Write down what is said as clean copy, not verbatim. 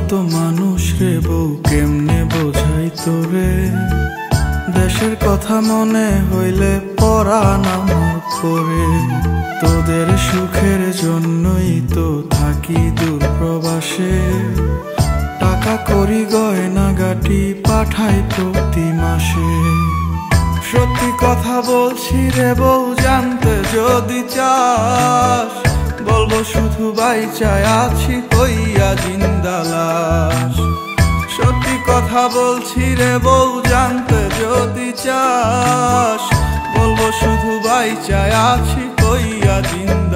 কত মানুষ রে বউ, কেমনে বোঝাই তোরে। দেশের কথা মনে হইলে পরাণ আমার করে। তোদের সুখের জন্যই তো থাকি দূর প্রবাসে। টাকা করি গয়না গাটি পাঠাই প্রতি মাসে। সত্যি কথা বলছি রে বউ, জানতে যদি চাস, বলবো শুধু বাইচায় আছি হইয়া জিন্দা লাশ। সত্যি কথা বলছি রে বউ, জানতে যদি চাস, বলবো শুধু বাইচায় আছি হইয়া জিন্দা।